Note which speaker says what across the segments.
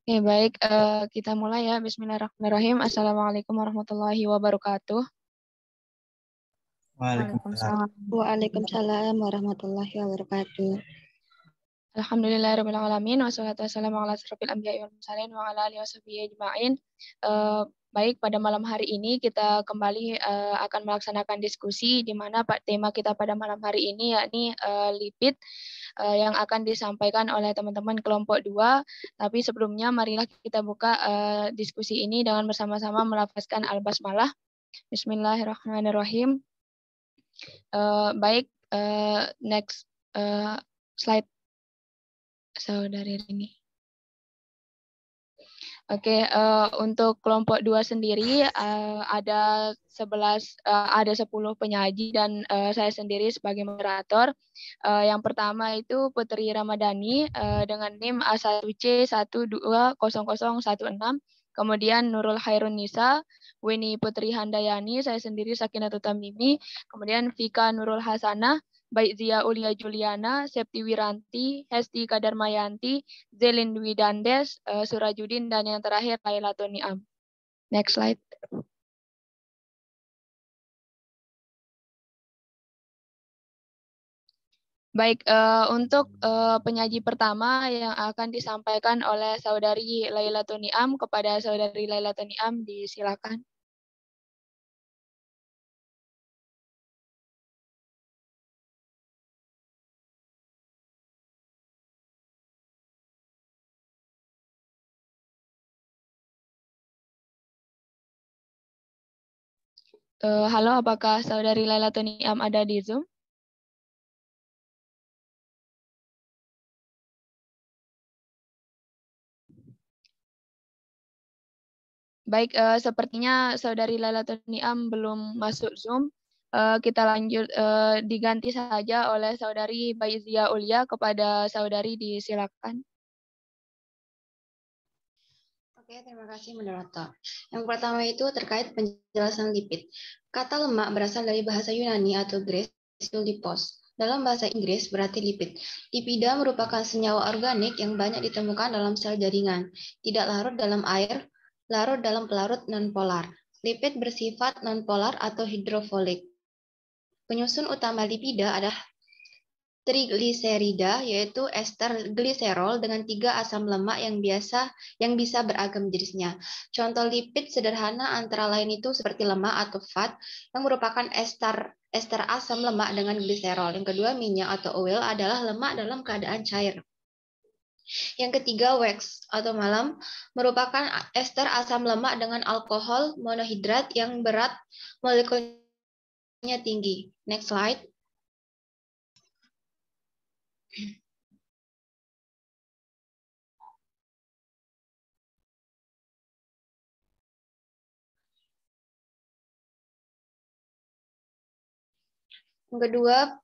Speaker 1: Oke, baik. Kita mulai ya. Bismillahirrahmanirrahim. Assalamualaikum warahmatullahi wabarakatuh.
Speaker 2: Waalaikumsalam.
Speaker 3: Waalaikumsalam warahmatullahi wabarakatuh.
Speaker 1: Alhamdulillahirrahmanirrahim. Wassalatu wassalamu ala asyrofil anbiya'i wal mursalin wa ala alihi washabihi ajma'in. Baik, pada malam hari ini kita kembali akan melaksanakan diskusi di mana tema kita pada malam hari ini yakni lipid yang akan disampaikan oleh teman-teman kelompok 2. Tapi sebelumnya marilah kita buka diskusi ini dengan bersama-sama melafazkan al-basmalah. Bismillahirrahmanirrahim. Baik, next slide saudari Rini. Oke, untuk kelompok 2 sendiri ada 10 penyaji dan saya sendiri sebagai moderator. Yang pertama itu Putri Ramadhani dengan NIM A1C120016. Kemudian Nurul Hairun Nisa, Weni Putri Handayani, saya sendiri Sakinatut Tamimi, kemudian Vika Nurul Hasanah, Baik Zia Ulia Juliana, Septi Wiranti, Hesti Kadarmayanti, Zelin Dwi Dandes, Surajudin, dan yang terakhir Lailatul Niam. Next slide. Baik, untuk penyaji pertama yang akan disampaikan oleh Saudari Lailatul Niam, kepada Saudari Lailatul Niam disilakan. Halo, apakah Saudari Lailatul Niam ada di Zoom? Baik, sepertinya Saudari Lailatul Niam belum masuk Zoom. Kita lanjut, diganti saja oleh Saudari Baizia Ulia, kepada Saudari disilakan.
Speaker 3: Oke, terima kasih moderator. Yang pertama itu terkait penjelasan lipid. Kata lemak berasal dari bahasa Yunani atau Gres, lipos. Dalam bahasa Inggris berarti lipid. Lipida merupakan senyawa organik yang banyak ditemukan dalam sel jaringan. Tidak larut dalam air, larut dalam pelarut nonpolar. Lipid bersifat nonpolar atau hidrofolik. Penyusun utama lipida adalah trigliserida, yaitu ester gliserol dengan 3 asam lemak yang bisa beragam jenisnya. Contoh lipid sederhana antara lain itu seperti lemak atau fat yang merupakan ester asam lemak dengan gliserol. Yang kedua, minyak atau oil adalah lemak dalam keadaan cair. Yang ketiga, wax atau malam merupakan ester asam lemak dengan alkohol monohidrat yang berat molekulnya tinggi. Next slide. Yang kedua,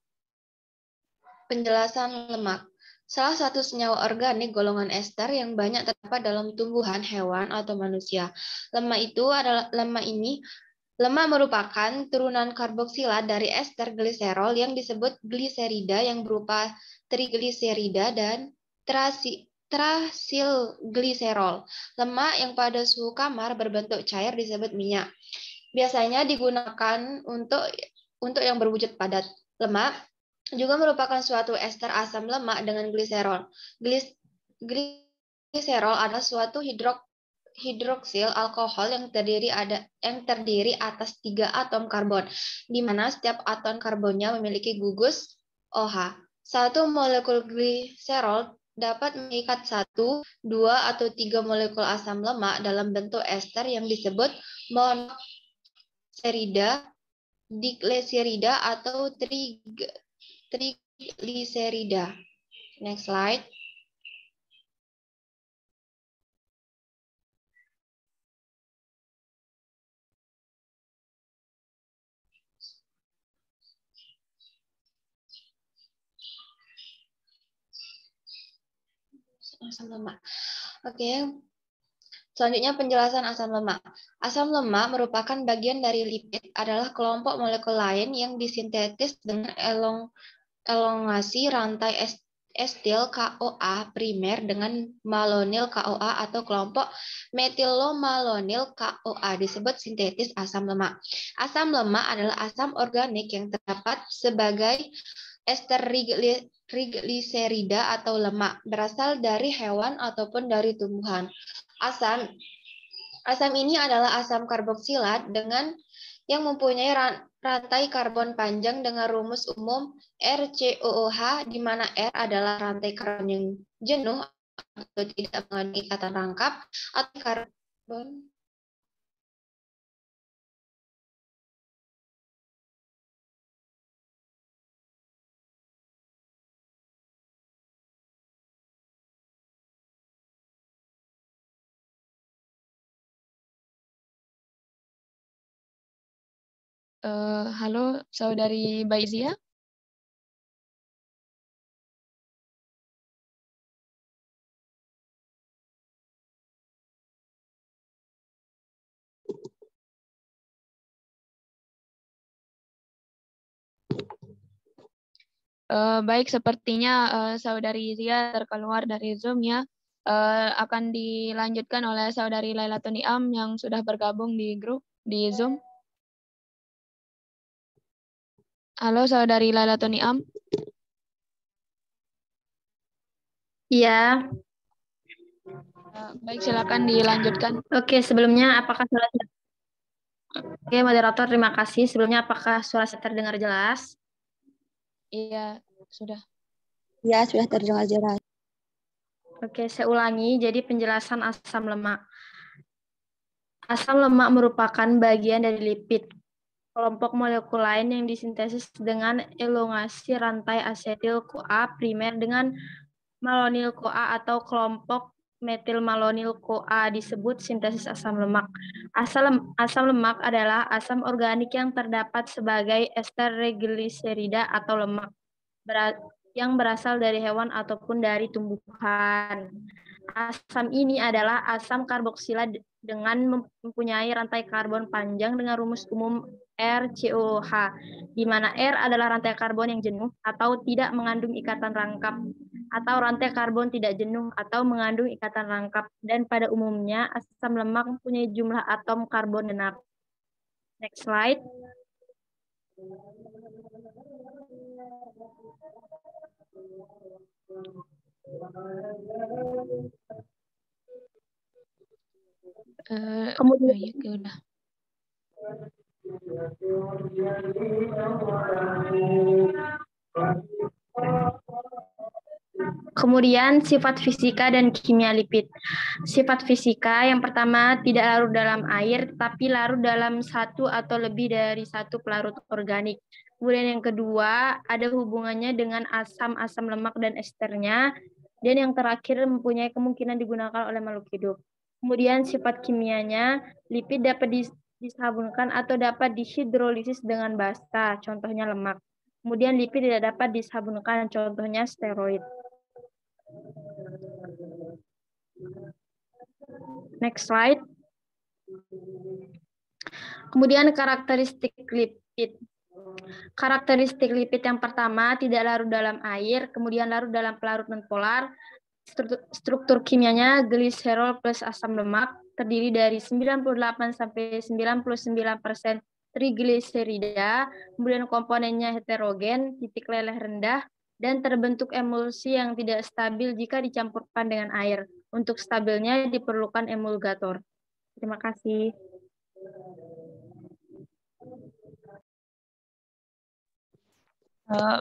Speaker 3: penjelasan lemak. Salah satu senyawa organik golongan ester yang banyak terdapat dalam tumbuhan, hewan, atau manusia. Lemak merupakan turunan karboksilat dari ester gliserol yang disebut gliserida yang berupa trigliserida dan trasilgliserol. Lemak yang pada suhu kamar berbentuk cair disebut minyak. Biasanya digunakan untuk yang berwujud padat. Lemak juga merupakan suatu ester asam lemak dengan gliserol. Gliserol adalah suatu hidroksil alkohol yang terdiri atas 3 atom karbon, di mana setiap atom karbonnya memiliki gugus OH. Satu molekul gliserol dapat mengikat 1, 2, atau 3 molekul asam lemak dalam bentuk ester yang disebut monoserida, diglycerida, atau trigliserida. Next slide. Asam lemak. Oke. Selanjutnya penjelasan asam lemak. Asam lemak merupakan bagian dari lipid, adalah kelompok molekul lain yang disintetis dengan elongasi rantai etil KOA primer dengan malonil KOA atau kelompok metilomalonil KOA disebut sintetis asam lemak. Asam lemak adalah asam organik yang terdapat sebagai ester trigliserida atau lemak berasal dari hewan ataupun dari tumbuhan. Asam ini adalah asam karboksilat dengan yang mempunyai rantai karbon panjang dengan rumus umum RCOOH, di mana R adalah rantai karbon yang jenuh atau tidak mengandung ikatan rangkap, atau karbon
Speaker 1: Halo, Saudari Baizia. Baik, sepertinya Saudari Zia terkeluar dari Zoom ya. Akan dilanjutkan oleh Saudari Laila Tuniam yang sudah bergabung di grup di Zoom. Halo, Saudari Laila Tuniam.
Speaker 2: Iya.
Speaker 1: Baik, silakan dilanjutkan.
Speaker 2: Oke, sebelumnya apakah suara Oke, moderator, terima kasih. Sebelumnya apakah suara saya terdengar jelas?
Speaker 1: Iya, sudah.
Speaker 4: Ya, sudah terdengar jelas.
Speaker 2: Oke, saya ulangi. Jadi penjelasan asam lemak. Asam lemak merupakan bagian dari lipid, kelompok molekul lain yang disintesis dengan elongasi rantai asetil-CoA primer dengan malonil-CoA atau kelompok metil-malonil-CoA disebut sintesis asam lemak. Asam lemak adalah asam organik yang terdapat sebagai ester trigliserida atau lemak yang berasal dari hewan ataupun dari tumbuhan. Asam ini adalah asam karboksilat dengan mempunyai rantai karbon panjang dengan rumus umum RCOOH, di mana R adalah rantai karbon yang jenuh atau tidak mengandung ikatan rangkap, atau rantai karbon tidak jenuh atau mengandung ikatan rangkap, dan pada umumnya asam lemak mempunyai jumlah atom karbon genap. Next slide. Kemudian sifat fisika dan kimia lipid. Sifat fisika yang pertama tidak larut dalam air, tapi larut dalam satu atau lebih dari satu pelarut organik. Kemudian yang kedua ada hubungannya dengan asam lemak dan esternya. Dan yang terakhir mempunyai kemungkinan digunakan oleh makhluk hidup. Kemudian sifat kimianya, lipid dapat disabunkan atau dapat dihidrolisis dengan basa, contohnya lemak. Kemudian lipid tidak dapat disabunkan, contohnya steroid. Next slide. Kemudian karakteristik lipid. Karakteristik lipid yang pertama tidak larut dalam air, kemudian larut dalam pelarut nonpolar. Struktur kimianya gliserol plus asam lemak, terdiri dari 98 sampai 99% trigliserida, kemudian komponennya heterogen, titik leleh rendah, dan terbentuk emulsi yang tidak stabil jika dicampurkan dengan air. Untuk stabilnya diperlukan emulgator. Terima kasih.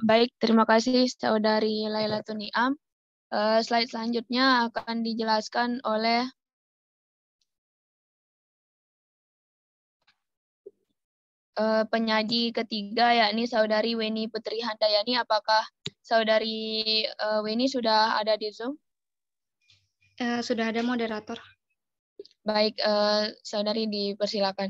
Speaker 1: Baik, terima kasih Saudari Laila Tuniam. Slide selanjutnya akan dijelaskan oleh penyaji ketiga, yakni Saudari Weni Putri Handayani. Apakah Saudari Weni sudah ada di Zoom?
Speaker 3: Sudah ada, moderator.
Speaker 1: Baik, Saudari dipersilakan.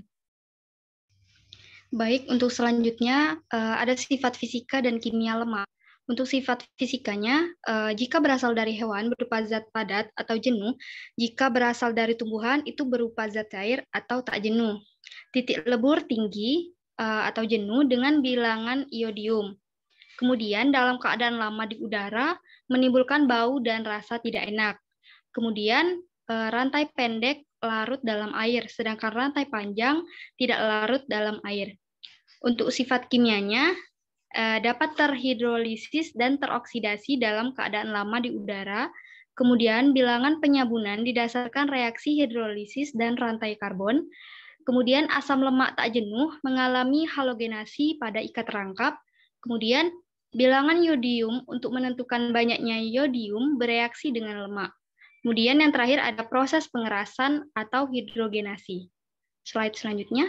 Speaker 3: Baik, untuk selanjutnya ada sifat fisika dan kimia lemak. Untuk sifat fisikanya, jika berasal dari hewan berupa zat padat atau jenuh, jika berasal dari tumbuhan itu berupa zat cair atau tak jenuh. Titik lebur tinggi atau jenuh dengan bilangan iodium.
Speaker 5: Kemudian dalam keadaan lama di udara menimbulkan bau dan rasa tidak enak. Kemudian rantai pendek larut dalam air, sedangkan rantai panjang tidak larut dalam air. Untuk sifat kimianya, dapat terhidrolisis dan teroksidasi dalam keadaan lama di udara. Kemudian bilangan penyabunan didasarkan reaksi hidrolisis dan rantai karbon. Kemudian asam lemak tak jenuh mengalami halogenasi pada ikat rangkap. Kemudian bilangan yodium untuk menentukan banyaknya yodium bereaksi dengan lemak. Kemudian yang terakhir ada proses pengerasan atau hidrogenasi. Slide selanjutnya.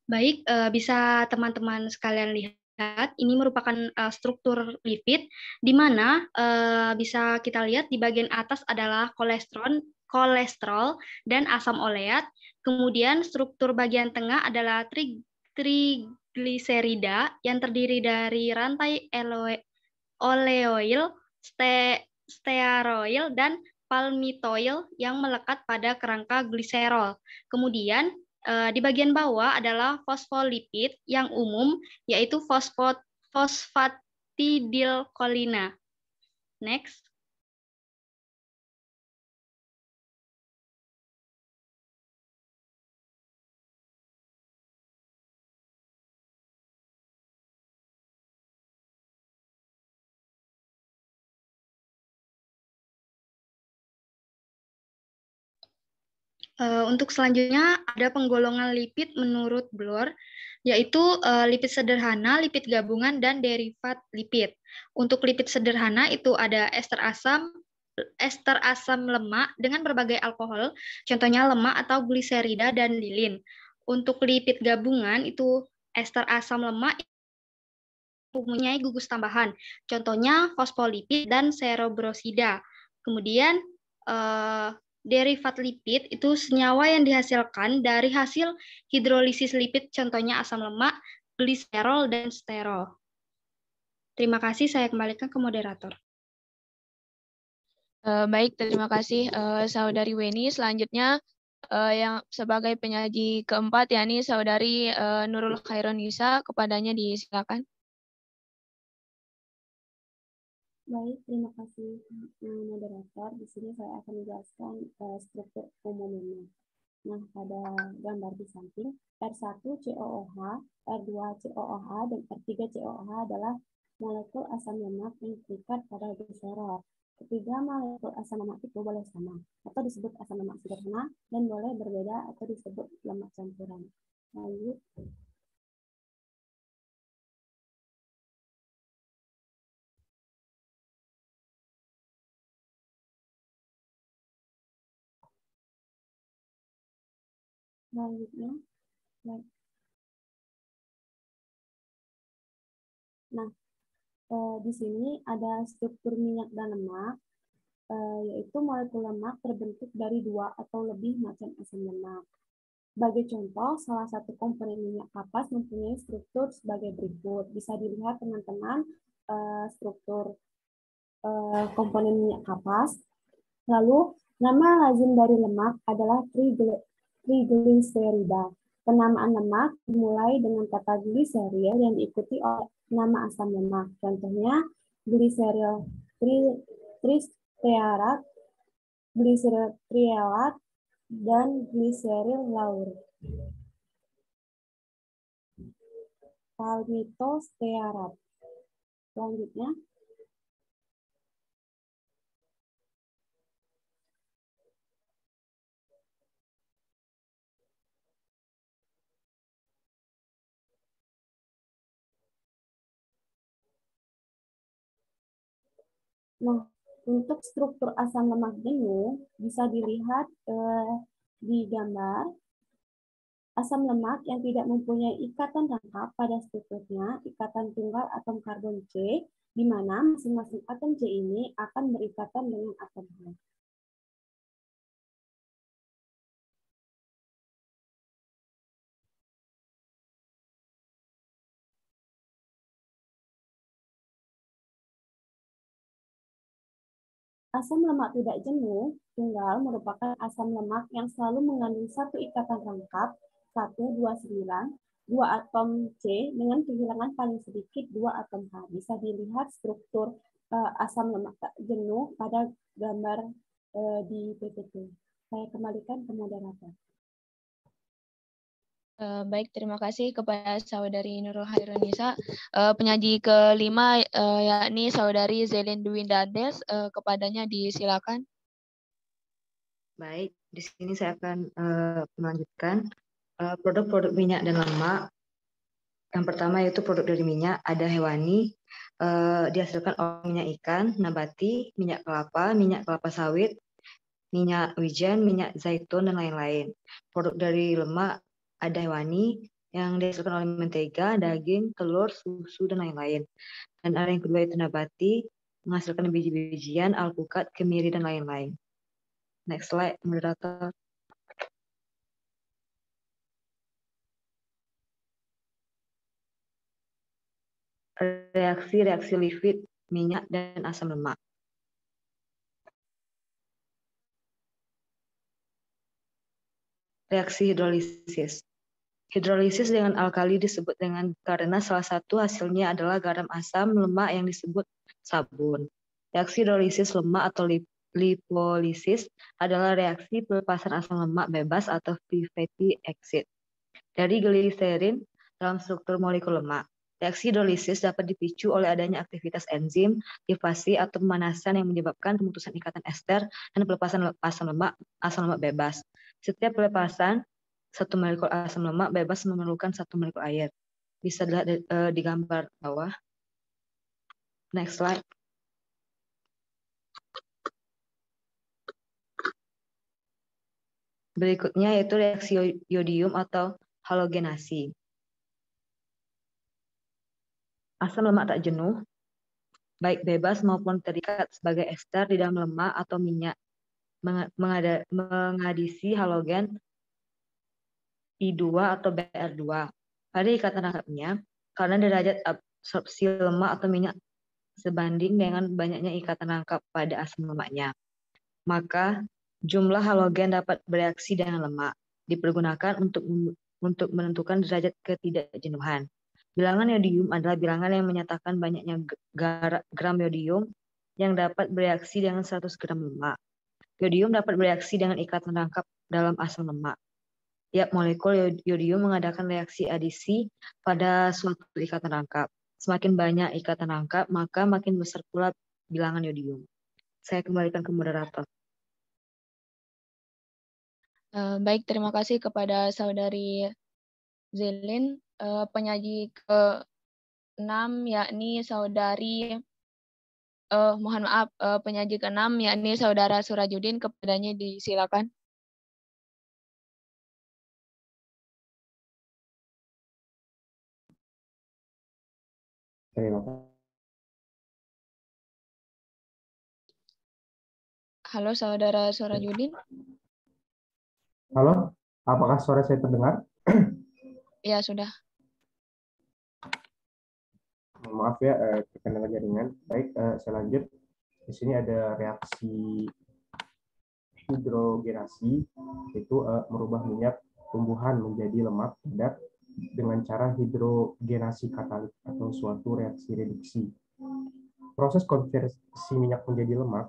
Speaker 5: Baik, bisa teman-teman sekalian lihat, ini merupakan struktur lipid, di mana bisa kita lihat di bagian atas adalah kolesterol dan asam oleat, kemudian struktur bagian tengah adalah trigliserida yang terdiri dari rantai oleoil, stearoil, dan palmitoil yang melekat pada kerangka gliserol. Kemudian di bagian bawah adalah fosfolipid yang umum, yaitu fosfatidilkolina. Next. Untuk selanjutnya ada penggolongan lipid menurut Bloor, yaitu lipid sederhana, lipid gabungan, dan derivat lipid. Untuk lipid sederhana itu ada ester asam lemak dengan berbagai alkohol, contohnya lemak atau gliserida dan lilin. Untuk lipid gabungan itu ester asam lemak mempunyai gugus tambahan, contohnya fosfolipid dan serobrosida. Kemudian derivat lipid itu senyawa yang dihasilkan dari hasil hidrolisis lipid, contohnya asam lemak, gliserol, dan sterol. Terima kasih, saya kembalikan ke moderator.
Speaker 1: Baik, terima kasih Saudari Weni. Selanjutnya yang sebagai penyaji keempat, yakni Saudari Nurul Khaironisa, kepadanya disilakan.
Speaker 4: Baik, terima kasih moderator. Di sini saya akan menjelaskan struktur umumnya. Nah, pada gambar di samping, R1 COOH, R2 COOH, dan R3 COOH adalah molekul asam lemak yang terikat pada gliserol. Ketiga molekul asam lemak itu boleh sama, atau disebut asam lemak sederhana, dan boleh berbeda atau disebut lemak campuran. Lanjut. Selanjutnya, nah, di sini ada struktur minyak dan lemak, yaitu molekul lemak terbentuk dari 2 atau lebih macam asam lemak. Sebagai contoh, salah satu komponen minyak kapas mempunyai struktur sebagai berikut. Bisa dilihat teman-teman struktur komponen minyak kapas. Lalu, nama lazim dari lemak adalah trigliserida. Penamaan lemak dimulai dengan kata gliseril yang diikuti oleh nama asam lemak. Contohnya, gliseril tristearat, gliseril trialat, dan gliseril laur. Palmitostearat. Selanjutnya, nah, untuk struktur asam lemak jenuh bisa dilihat di gambar. Asam lemak yang tidak mempunyai ikatan rangkap pada strukturnya, ikatan tunggal atom karbon C, di mana masing-masing atom C ini akan berikatan dengan atom H. Asam lemak tidak jenuh tunggal merupakan asam lemak yang selalu mengandung satu ikatan rangkap 129, 2 atom C dengan kehilangan paling sedikit 2 atom H. Bisa dilihat struktur asam lemak jenuh pada gambar di PPT. Saya kembalikan ke moderator.
Speaker 1: Baik, terima kasih kepada Saudari Nurul Hairunisa. Penyaji kelima yakni Saudari Zelin Dwi Dandes, kepadanya disilakan.
Speaker 6: Baik, di sini saya akan melanjutkan produk-produk minyak dan lemak. Yang pertama yaitu produk dari minyak, ada hewani, dihasilkan oleh minyak ikan, nabati, minyak kelapa sawit, minyak wijen, minyak zaitun, dan lain-lain. Produk dari lemak ada hewani yang dihasilkan oleh mentega, daging, telur, susu, dan lain-lain. Dan ada yang kedua itu nabati, menghasilkan biji-bijian, alpukat, kemiri, dan lain-lain. Next slide, moderator. Reaksi lipid, minyak, dan asam lemak. Reaksi hidrolisis. Hidrolisis dengan alkali disebut dengan karena salah satu hasilnya adalah garam asam lemak yang disebut sabun. Reaksi hidrolisis lemak atau lipolisis adalah reaksi pelepasan asam lemak bebas atau free fatty acid dari gliserin dalam struktur molekul lemak. Reaksi hidrolisis dapat dipicu oleh adanya aktivitas enzim, lipasi atau pemanasan yang menyebabkan pemutusan ikatan ester dan pelepasan asam lemak bebas. Setiap pelepasan satu molekul asam lemak bebas memerlukan satu molekul air. Bisa dilihat di gambar bawah. Next slide. Berikutnya yaitu reaksi yodium atau halogenasi. Asam lemak tak jenuh, baik bebas maupun terikat sebagai ester di dalam lemak atau minyak, mengadisi halogen I2 atau Br2 pada ikatan rangkapnya karena derajat absorpsi lemak atau minyak sebanding dengan banyaknya ikatan rangkap pada asam lemaknya. Maka jumlah halogen dapat bereaksi dengan lemak dipergunakan untuk menentukan derajat ketidakjenuhan. Bilangan yodium adalah bilangan yang menyatakan banyaknya gram yodium yang dapat bereaksi dengan 100 gram lemak. Yodium dapat bereaksi dengan ikatan rangkap dalam asam lemak. Tiap molekul yodium mengadakan reaksi adisi pada suatu ikatan rangkap. Semakin banyak ikatan rangkap, maka makin besar pula bilangan yodium. Saya kembalikan ke moderator.
Speaker 1: Baik, terima kasih kepada Saudari Zelin. Penyaji ke-6 yakni Saudari penyaji ke-6 yakni Saudara Surajudin, kepadanya disilakan. Halo Saudara Surajudin.
Speaker 7: Halo, apakah suara saya terdengar?
Speaker 1: Ya, sudah.
Speaker 7: Maaf ya, terkendala jaringan. Baik, saya lanjut. Di sini ada reaksi hidrogenasi, yaitu merubah minyak tumbuhan menjadi lemak padat dengan cara hidrogenasi katalik atau suatu reaksi reduksi. Proses konversi minyak menjadi lemak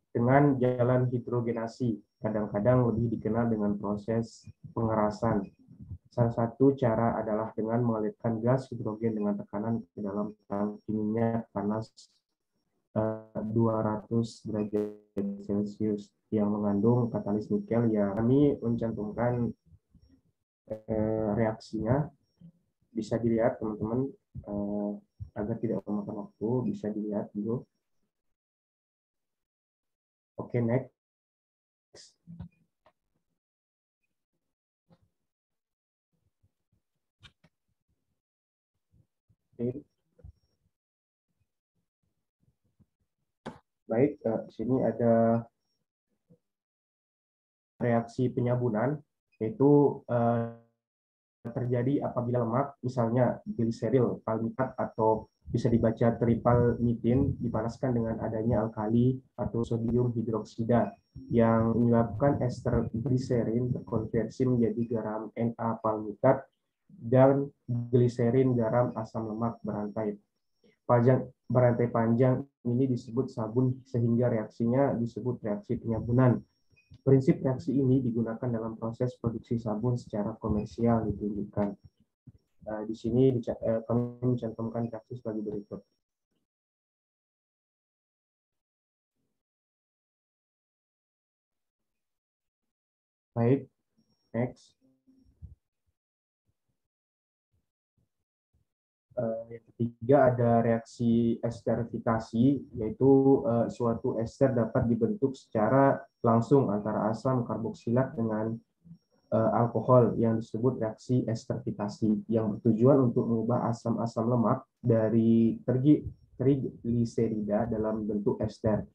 Speaker 7: dengan jalan hidrogenasi, kadang-kadang lebih dikenal dengan proses pengerasan. Salah satu cara adalah dengan mengalirkan gas hidrogen dengan tekanan ke dalam tangki minyak panas 200 derajat Celcius yang mengandung katalis nikel. Ya, kami mencantumkan reaksinya. Bisa dilihat teman-teman, agar tidak memakan waktu, bisa dilihat dulu. Oke, next. Oke. Baik, di sini ada reaksi penyabunan, yaitu terjadi apabila lemak, misalnya gliseril, palmitat, atau bisa dibaca tripalmitin, dipanaskan dengan adanya alkali atau sodium hidroksida yang menyebabkan ester gliserin terkonversi menjadi garam Na-palmitat dan gliserin garam asam lemak berantai panjang ini disebut sabun sehingga reaksinya disebut reaksi penyabunan. Prinsip reaksi ini digunakan dalam proses produksi sabun secara komersial ditunjukkan. Di sini kami mencantumkan reaksi sebagai berikut. Baik, next. Yang ketiga ada reaksi esterifikasi, yaitu suatu ester dapat dibentuk secara langsung antara asam karboksilat dengan alkohol yang disebut reaksi esterifikasi yang bertujuan untuk mengubah asam-asam lemak dari trigliserida dalam bentuk ester.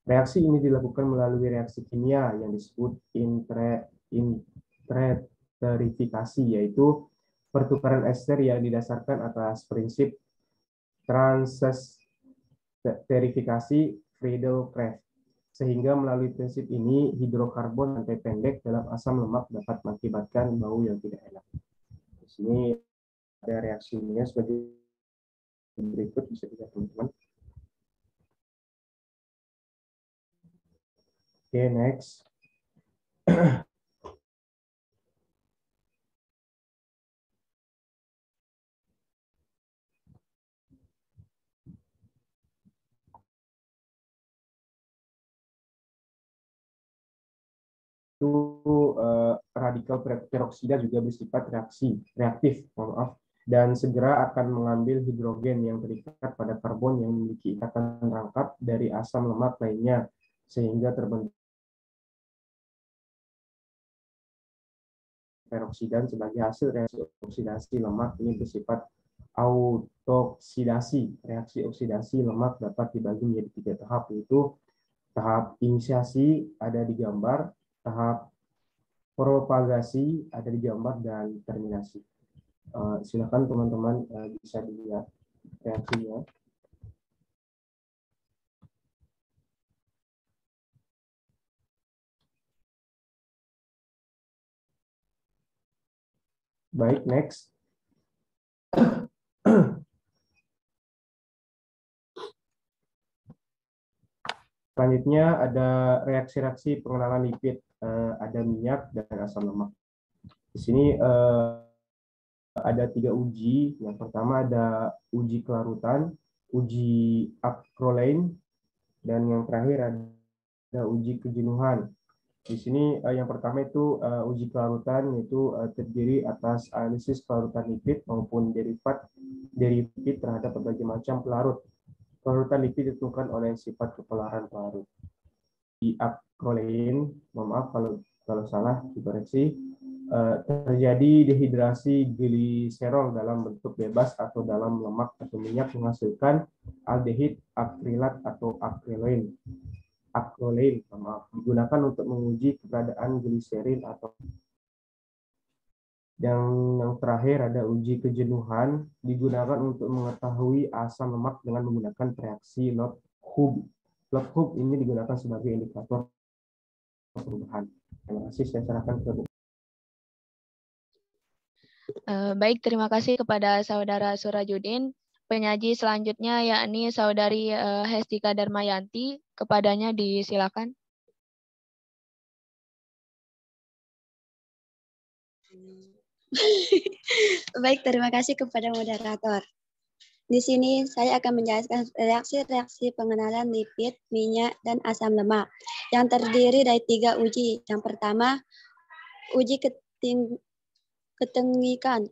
Speaker 7: Reaksi ini dilakukan melalui reaksi kimia yang disebut intraiterifikasi, yaitu pertukaran ester yang didasarkan atas prinsip transesterifikasi Friedel-Crafts. Sehingga melalui prinsip ini, hidrokarbon rantai pendek dalam asam lemak dapat mengakibatkan bau yang tidak enak. Di sini ada reaksinya sebagai berikut, bisa dilihat teman-teman. Oke, next. Itu radikal peroksida juga bersifat reaktif, dan segera akan mengambil hidrogen yang terikat pada karbon yang memiliki ikatan rangkap dari asam lemak lainnya, sehingga terbentuk peroksidan. Sebagai hasil reaksi oksidasi lemak ini bersifat autooksidasi. Reaksi oksidasi lemak dapat dibagi menjadi 3 tahap, yaitu tahap inisiasi ada di gambar, tahap propagasi ada di gambar, dan terminasi. Silakan teman-teman bisa dilihat reaksinya. Baik, next. Selanjutnya ada reaksi-reaksi pengenalan lipid, ada minyak dan asam lemak. Di sini ada 3 uji. Yang pertama ada uji kelarutan, uji acrolein, dan yang terakhir ada uji kejenuhan. Di sini yang pertama itu uji kelarutan, yaitu terdiri atas analisis kelarutan lipid maupun derivat terhadap berbagai macam pelarut. Kelarutan lipid ditentukan oleh sifat kepelaran pelarut. Di acrolein, mohon maaf kalau salah dikoreksi, terjadi dehidrasi gliserol dalam bentuk bebas atau dalam lemak atau minyak menghasilkan aldehid akrilat atau acrolein, digunakan untuk menguji keberadaan gliserin atau. Yang terakhir ada uji kejenuhan, digunakan untuk mengetahui asam lemak dengan menggunakan reaksi Lott-Hub. Lott-Hub ini digunakan sebagai indikator perubahan. Terima kasih, saya serahkan ke
Speaker 1: Baik, terima kasih kepada Saudara Surajudin. Penyaji selanjutnya yakni Saudari Hestika Darmayanti. Kepadanya disilakan.
Speaker 4: Baik, terima kasih kepada moderator. Di sini saya akan menjelaskan reaksi-reaksi pengenalan lipid, minyak, dan asam lemak yang terdiri dari 3 uji. Yang pertama, uji ketengikan.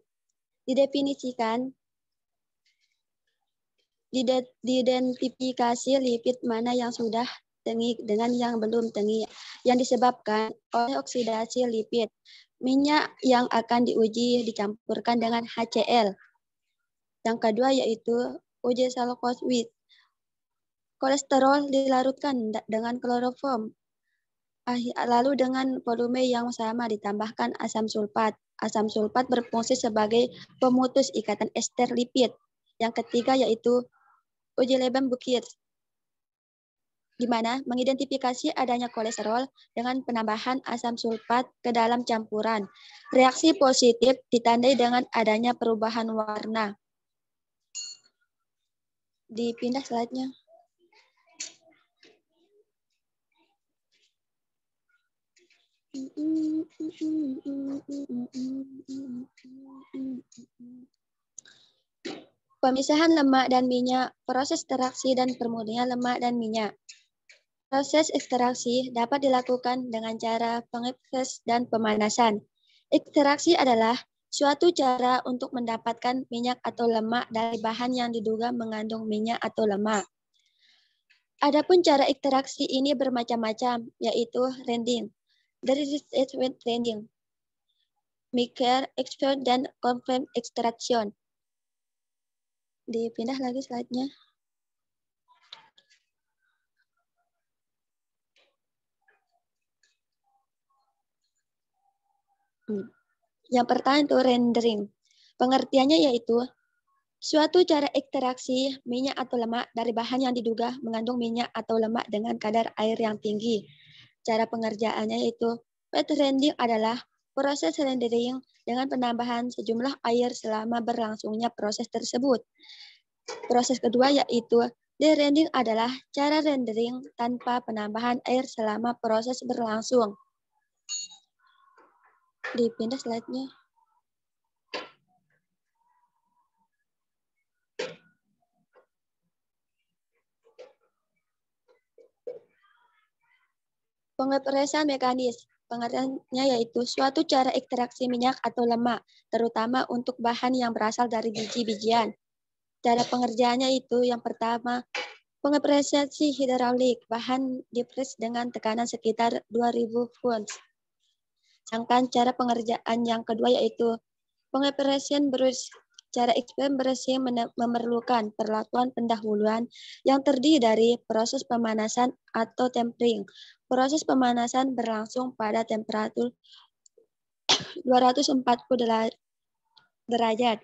Speaker 4: Diidentifikasi lipid mana yang sudah tengik dengan yang belum tengik, yang disebabkan oleh oksidasi lipid. Minyak yang akan diuji dicampurkan dengan HCl. Yang kedua yaitu uji salkosid. Kolesterol dilarutkan dengan kloroform. Lalu dengan volume yang sama ditambahkan asam sulfat. Asam sulfat berfungsi sebagai pemutus ikatan ester lipid.
Speaker 8: Yang ketiga yaitu uji Lebem-Bukir, di mana mengidentifikasi adanya kolesterol dengan penambahan asam sulfat ke dalam campuran. Reaksi positif ditandai dengan adanya perubahan warna. Dipindah slide-nya. Pemisahan lemak dan minyak, proses ekstraksi dan permurnian lemak dan minyak. Proses ekstraksi dapat dilakukan dengan cara pengepres dan pemanasan. Ekstraksi adalah suatu cara untuk mendapatkan minyak atau lemak dari bahan yang diduga mengandung minyak atau lemak. Adapun cara ekstraksi ini bermacam-macam, yaitu rending, rending, mixer, expert, dan confirmed extraction. Dipindah lagi slide-nya. Yang pertama itu rendering. Pengertiannya yaitu suatu cara ekstraksi minyak atau lemak dari bahan yang diduga mengandung minyak atau lemak dengan kadar air yang tinggi. Cara pengerjaannya yaitu wet rendering adalah proses rendering dengan penambahan sejumlah air selama berlangsungnya proses tersebut. Proses kedua yaitu de-rendering adalah cara rendering tanpa penambahan air selama proses berlangsung. Dipindah slide-nya. Pengepresan mekanis. Pengertiannya yaitu suatu cara ekstraksi minyak atau lemak, terutama untuk bahan yang berasal dari biji-bijian. Cara pengerjaannya itu yang pertama, pengepresasi hidraulik, bahan dipres dengan tekanan sekitar 2000 volts. Sedangkan cara pengerjaan yang kedua yaitu pengepresan brush. Cara ekspresi memerlukan perlakuan pendahuluan yang terdiri dari proses pemanasan atau tempering. Proses pemanasan berlangsung pada temperatur 240 derajat.